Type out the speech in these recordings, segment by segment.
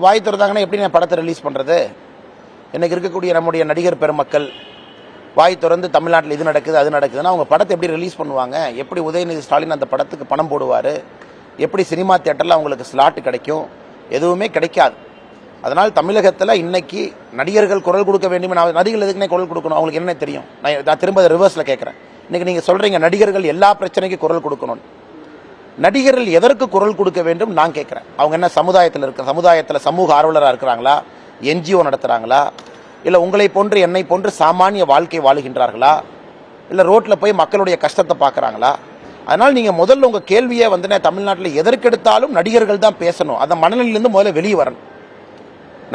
வாய் திறந்தாங்கன்னா எப்படி நான் படத்தை ரிலீஸ் பண்ணுறது? இன்றைக்கி இருக்கக்கூடிய நம்முடைய நடிகர் பெருமக்கள் வாய் திறந்து தமிழ்நாட்டில் இது நடக்குது அது நடக்குதுன்னா அவங்க படத்தை எப்படி ரிலீஸ் பண்ணுவாங்க? எப்படி உதயநிதி ஸ்டாலின் அந்த படத்துக்கு பணம் போடுவார்? எப்படி சினிமா தியேட்டரில் அவங்களுக்கு ஸ்லாட்டு கிடைக்கும்? எதுவுமே கிடைக்காது. அதனால் தமிழகத்தில் இன்னைக்கு நடிகர்கள் குரல் கொடுக்க வேண்டும். நடிகர்கள் எதுக்குன்னே குரல் கொடுக்கணும்? அவங்களுக்கு என்ன தெரியும்? நான் திரும்ப ரிவர்ஸில் கேட்குறேன். இன்னைக்கு நீங்கள் சொல்கிறீங்க நடிகர்கள் எல்லா பிரச்சனைக்கும் குரல் கொடுக்கணும். நடிகர்கள் எதற்கு குரல் கொடுக்க வேண்டும் நான் கேட்குறேன். அவங்க என்ன சமுதாயத்தில் சமூக ஆர்வலராக இருக்கிறாங்களா? என்ஜிஓ நடத்துகிறாங்களா? இல்லை உங்களை போன்று என்னை போன்று சாமானிய வாழ்க்கை வாழுகின்றார்களா? இல்லை ரோட்டில் போய் மக்களுடைய கஷ்டத்தை பார்க்குறாங்களா? அதனால் நீங்கள் முதல்ல உங்கள் கேள்வியை தமிழ்நாட்டில் எதற்கெடுத்தாலும் நடிகர்கள் தான் பேசணும். அந்த மனநிலையிலேருந்து முதல்ல வெளியே வரணும்.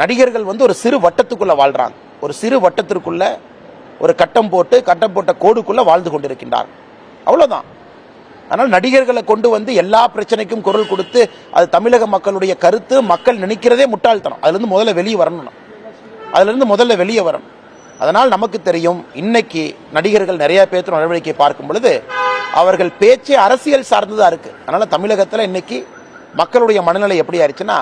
நடிகர்கள் ஒரு சிறு வட்டத்துக்குள்ளே வாழ்கிறாங்க. ஒரு சிறு வட்டத்திற்குள்ள ஒரு கட்டம் போட்ட கோடுக்குள்ளே வாழ்ந்து கொண்டிருக்கின்றார். அவ்வளோதான். அதனால் நடிகர்களை கொண்டு எல்லா பிரச்சனைக்கும் குரல் கொடுத்து அது தமிழக மக்களுடைய கருத்து மக்கள் நினைக்கிறதே முட்டாள்தனம். அதுலேருந்து முதல்ல வெளியே வரணும். அதனால் நமக்கு தெரியும் இன்னைக்கு நடிகர்கள் நிறைய பேர் நடவடிக்கை பார்க்கும் பொழுது அவர்கள் பேச்சே அரசியல் சார்ந்ததாக இருக்கு. அதனால் தமிழகத்தில் இன்னைக்கு மக்களுடைய மனநிலை எப்படி ஆயிடுச்சுன்னா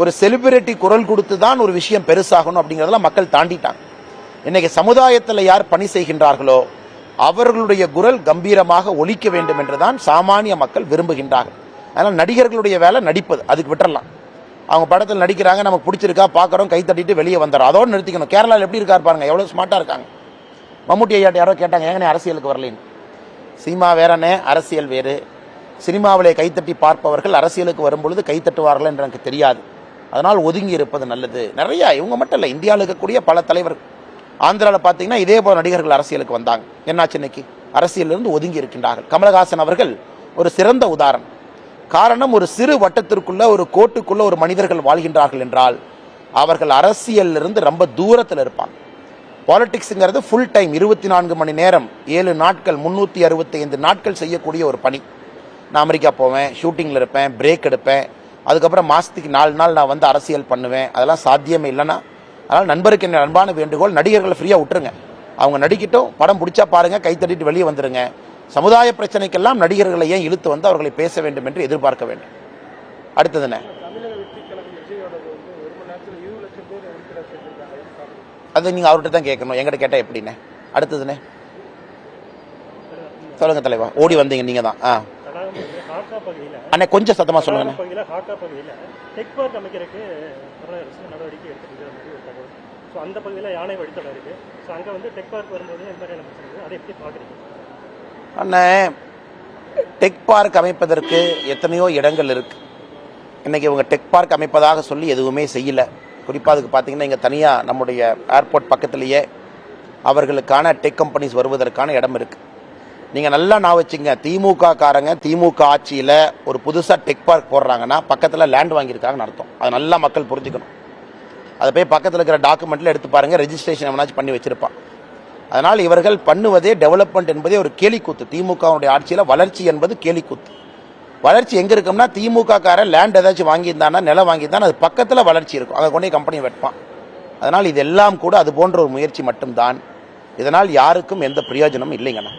ஒரு செலிபிரிட்டி குரல் கொடுத்து தான் ஒரு விஷயம் பெருசாகணும் அப்படிங்கிறதெல்லாம் மக்கள் தாண்டிட்டாங்க. இன்னைக்கு சமுதாயத்தில் யார் பணி செய்கின்றார்களோ அவர்களுடைய குரல் கம்பீரமாக ஒலிக்க வேண்டும் என்றுதான் சாமானிய மக்கள் விரும்புகின்றார்கள். அதனால் நடிகர்களுடைய வேலை நடிப்பது, அதுக்கு விட்டுறலாம். அவங்க படத்தில் நடிக்கிறாங்க, நமக்கு பிடிச்சிருக்கா, பார்க்குறோம், கை தட்டிட்டு வெளியே வந்துடும், அதோடு நிறுத்திக்கணும். கேரளாவில் எப்படி இருக்காரு பாருங்க, எவ்வளோ ஸ்மார்ட்டாக இருக்காங்க. மம்முட்டி ஐயாட்ட யாரோ கேட்டாங்க, ஏங்கனே அரசியலுக்கு வரலேன்னு. சினிமா வேறனே, அரசியல் வேறு. சினிமாவிலே கைத்தட்டி பார்ப்பவர்கள் அரசியலுக்கு வரும்பொழுது கைத்தட்டுவார்கள் என்று எனக்கு தெரியாது. அதனால் ஒதுங்கி இருப்பது நல்லது. நிறையா இவங்க மட்டும் இல்லை, இந்தியாவில் இருக்கக்கூடிய பல தலைவர்கள். ஆந்திராவில் பார்த்தீங்கன்னா இதே போல நடிகர்கள் அரசியலுக்கு வந்தாங்க. என்னாச்சு? இன்னைக்கு அரசியலிருந்து ஒதுங்கி இருக்கின்றார்கள். கமலஹாசன் அவர்கள் ஒரு சிறந்த உதாரணம். காரணம், ஒரு சிறு வட்டத்திற்குள்ள ஒரு கோட்டுக்குள்ள ஒரு மனிதர்கள் வாழ்கின்றார்கள் என்றால் அவர்கள் அரசியலிருந்து ரொம்ப தூரத்தில் இருப்பாங்க. பாலிடிக்ஸுங்கிறது ஃபுல் டைம் 24 மணி நேரம் 7 நாட்கள் 365 நாட்கள் செய்யக்கூடிய ஒரு பணி. நான் அமெரிக்கா போவேன், ஷூட்டிங்கில் இருப்பேன், பிரேக் எடுப்பேன், அதுக்கப்புறம் மாதத்துக்கு 4 நாள் நான் அரசியல் பண்ணுவேன். அதெல்லாம் சாத்தியமே இல்லைன்னா. அதனால் நண்பருக்கு என்ன அன்பான வேண்டுகோள், நடிகர்களை ஃப்ரீயாக விட்டுருங்க. அவங்க நடிக்கட்டும், படம் பிடிச்சா பாருங்க, கை தட்டிட்டு வெளியே வந்துருங்க. சமுதாய பிரச்சனைக்கெல்லாம் நடிகர்களை ஏன் இழுத்து வந்து அவர்களை பேச வேண்டும் என்று எதிர்பார்க்க வேண்டும். அடுத்ததுண்ணே, அது நீங்கள் அவர்கிட்ட தான் கேட்கணும், எங்கிட்ட கேட்டால் எப்படிண்ணே? அடுத்ததுண்ணே சொல்லுங்க தலைவா, ஓடி வந்தீங்க நீங்கள் தான். அண்ணே கொஞ்சம் சத்தமாக சொல்லுங்க. அண்ணே, டெக் பார்க் அமைப்பதற்கு எத்தனையோ இடங்கள் இருக்கு. இன்னைக்கு இவங்க டெக் பார்க் அமைப்பதாக சொல்லி எதுவுமே செய்யல. குறிப்பாக அதுக்கு பார்த்தீங்கன்னா இங்கே தனியாக நம்முடைய ஏர்போர்ட் பக்கத்திலேயே அவர்களுக்கான டெக் கம்பெனிஸ் வருவதற்கான இடம் இருக்கு. நீங்கள் நல்லா நான் வச்சுங்க, திமுக காரங்க திமுக ஆட்சியில் ஒரு புதுசாக டெக் பார்க் போடுறாங்கன்னா பக்கத்தில் லேண்ட் வாங்கியிருக்காங்கன்னு அர்த்தம். அதை நல்லா மக்கள் புரிஞ்சுக்கணும். அதை போய் பக்கத்தில் இருக்கிற டாக்குமெண்ட்டில் எடுத்து பாருங்கள், ரெஜிஸ்ட்ரேஷன் எவனாச்சும் பண்ணி வச்சிருப்பான். அதனால் இவர்கள் பண்ணுவதே டெவலப்மெண்ட் என்பதே ஒரு கேலிக்கூத்து. திமுகவுடைய ஆட்சியில் வளர்ச்சி என்பது கேலிக்கூத்து. வளர்ச்சி எங்கே இருக்கும்னா திமுக காரன் லேண்ட் ஏதாச்சும் வாங்கியிருந்தானா, நிலம் வாங்கியிருந்தானா அது பக்கத்தில் வளர்ச்சி இருக்கும், அங்கே கொண்டே கம்பெனி வைப்பான். அதனால் இதெல்லாம் கூட அது போன்ற ஒரு முயற்சி மட்டும்தான். இதனால் யாருக்கும் எந்த பிரயோஜனமும் இல்லைங்கண்ணா.